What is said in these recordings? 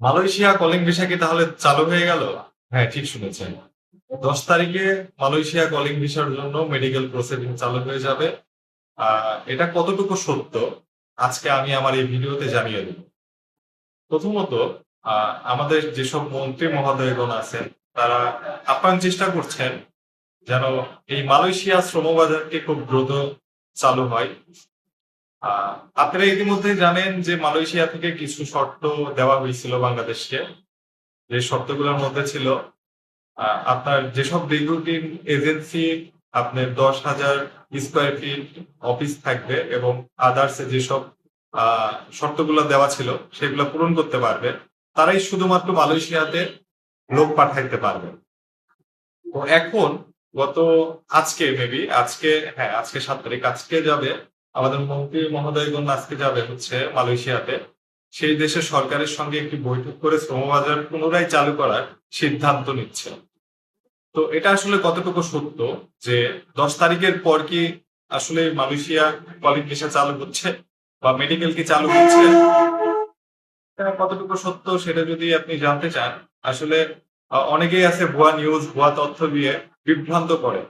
Malaysia calling visa কি তাহলে চালু হয়ে গেল? হ্যাঁ, ঠিক শুনেছেন। 10 তারিখে মালয়েশিয়া কলিং ভিসার জন্য মেডিকেল প্রসিডিং চালু হয়ে যাবে। এটা কতটুকু সত্য আজকে আমি আমার এই ভিডিওতে জানিয়ে দেব। প্রথমত, আমাদের যেসব মন্ত্রী মহোদয়গণ আছেন তারা আপ্রাণ চেষ্টা করছেন যেন এই মালয়েশিয়া শ্রমবাজারটি খুব দ্রুত চালু হয়। আপনারা ইতিমধ্যে জানেন যে মালয়েশিয়া থেকে কিছু শর্ত দেওয়া হয়েছিল বাংলাদেশকে। যে শর্তগুলোর মধ্যে ছিল আপনার যেসব রিক্রুটিং এজেন্সি আপনার 10,000 স্কোয়ার ফিট অফিস থাকবে এবং আদার্স যেসব শর্তগুলো দেওয়া ছিল সেগুলো পূরণ করতে পারবে, তারাই শুধুমাত্র মালয়েশিয়াতে লোক পাঠাইতে পারবে। তো এখন গত আজকে মেবি আজকে, হ্যাঁ আজকে 7 তারিখ, আজকে যাবে আমাদের মন্ত্রী মহোদয়গণ, আজকে যাবে হচ্ছে মালয়েশিয়াতে। সেই দেশের সরকারের সঙ্গে একটি বৈঠক করে শ্রমবাজার পুনরায় চালু করার সিদ্ধান্ত নিচ্ছে। তো এটা আসলে কতটুকু সত্য যে 10 তারিখের পর কি আসলে মালয়েশিয়া কলিং ভিসা চালু হচ্ছে বা মেডিকেল কি চালু হচ্ছে, এটা কতটুকু সত্য সেটা যদি আপনি জানতে চান, আসলে অনেকেই আছে ভুয়া নিউজ ভুয়া তথ্য দিয়ে বিভ্রান্ত করে,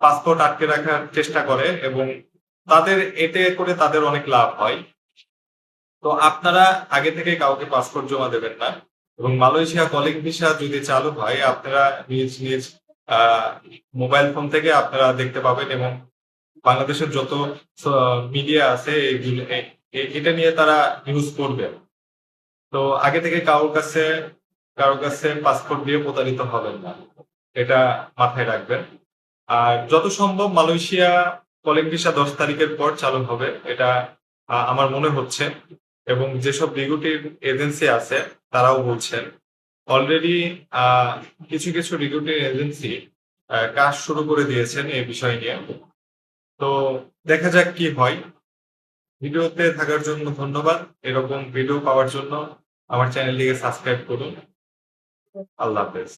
পাসপোর্ট আটকে রাখার চেষ্টা করে এবং এতে করে তাদের অনেক লাভ হয়। তো আপনারা আগে থেকে কাউকে পাসপোর্ট জমা দেবেন না এবং মালয়েশিয়া কলিং ভিসা যদি চালু হয় আপনারা নিজ নিজ মোবাইল ফোন থেকে আপনারা দেখতে পাবেন এবং বাংলাদেশের যত মিডিয়া আছে এগুলো এটা নিয়ে তারা নিউজ করবে। তো আগে থেকে কারোর কাছে পাসপোর্ট দিয়ে প্রতারিত হবেন না, এটা মাথায় রাখবেন। আর যত সম্ভব মালয়েশিয়া কলিং ভিসা 10 তারিখের পর চালু হবে, এটা আমার মনে হচ্ছে। এবং যেসব রিক্রুটিং এজেন্সি আছে তারাও বলছেন অলরেডি কিছু কিছু রিক্রুটিং এজেন্সি কাজ শুরু করে দিয়েছেন এই বিষয় নিয়ে। তো দেখা যাক কি হয়। ভিডিওতে থাকার জন্য ধন্যবাদ। এরকম ভিডিও পাওয়ার জন্য আমার চ্যানেলটিকে সাবস্ক্রাইব করুন। আল্লাহ হাফেজ।